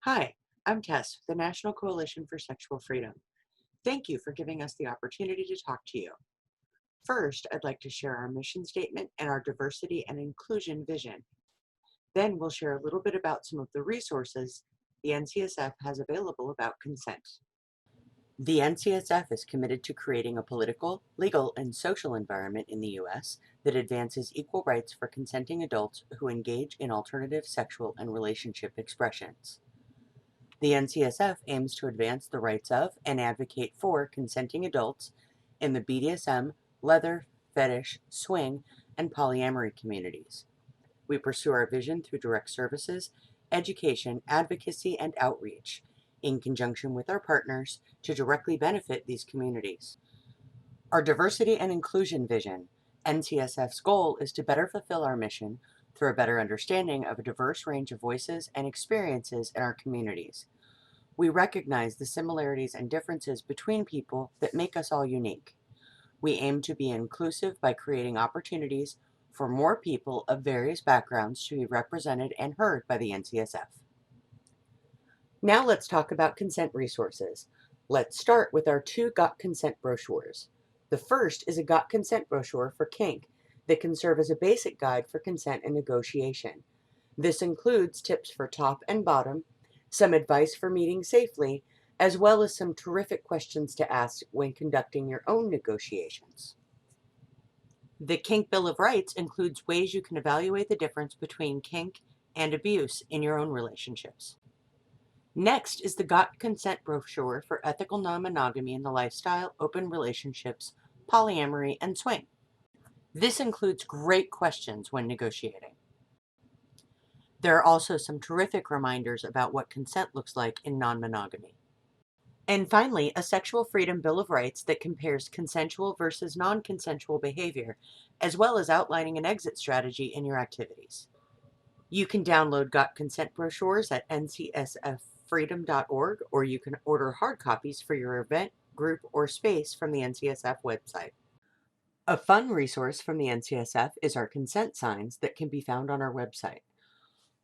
Hi, I'm Tess, with the National Coalition for Sexual Freedom. Thank you for giving us the opportunity to talk to you. First, I'd like to share our mission statement and our diversity and inclusion vision. Then we'll share a little bit about some of the resources the NCSF has available about consent. The NCSF is committed to creating a political, legal, and social environment in the U.S. that advances equal rights for consenting adults who engage in alternative sexual and relationship expressions. The NCSF aims to advance the rights of and advocate for consenting adults in the BDSM, leather, fetish, swing, and polyamory communities. We pursue our vision through direct services, education, advocacy, and outreach, in conjunction with our partners to directly benefit these communities. Our diversity and inclusion vision, NCSF's goal is to better fulfill our mission through a better understanding of a diverse range of voices and experiences in our communities. We recognize the similarities and differences between people that make us all unique. We aim to be inclusive by creating opportunities for more people of various backgrounds to be represented and heard by the NCSF. Now let's talk about consent resources. Let's start with our two Got Consent brochures. The first is a Got Consent brochure for kink that can serve as a basic guide for consent and negotiation. This includes tips for top and bottom, some advice for meeting safely, as well as some terrific questions to ask when conducting your own negotiations. The Kink Bill of Rights includes ways you can evaluate the difference between kink and abuse in your own relationships. Next is the Got Consent brochure for ethical non-monogamy in the lifestyle, open relationships, polyamory, and swing. This includes great questions when negotiating. There are also some terrific reminders about what consent looks like in non-monogamy. And finally, a Sexual Freedom Bill of Rights that compares consensual versus non-consensual behavior, as well as outlining an exit strategy in your activities. You can download Got Consent brochures at ncsffreedom.org, or you can order hard copies for your event, group, or space from the NCSF website. A fun resource from the NCSF is our consent signs that can be found on our website.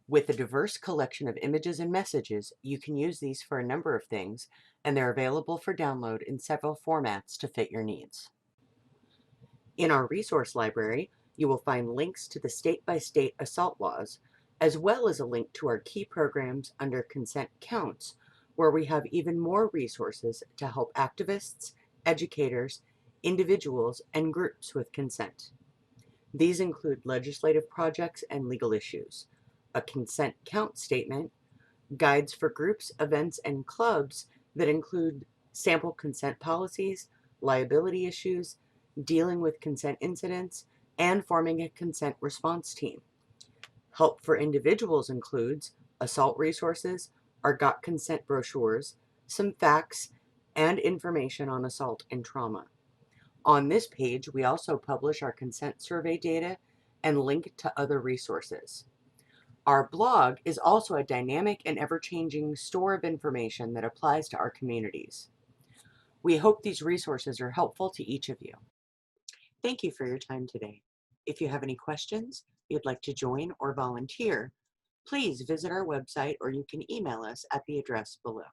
With a diverse collection of images and messages, you can use these for a number of things, and they're available for download in several formats to fit your needs. In our resource library, you will find links to the state-by-state assault laws, as well as a link to our key programs under Consent Counts, where we have even more resources to help activists, educators, individuals, and groups with consent. These include legislative projects and legal issues, a consent count statement, guides for groups, events, and clubs that include sample consent policies, liability issues, dealing with consent incidents, and forming a consent response team. Help for individuals includes assault resources, our Got Consent brochures, some facts, and information on assault and trauma. On this page, we also publish our consent survey data and link to other resources. Our blog is also a dynamic and ever-changing store of information that applies to our communities. We hope these resources are helpful to each of you. Thank you for your time today. If you have any questions, you'd like to join or volunteer, please visit our website or you can email us at the address below.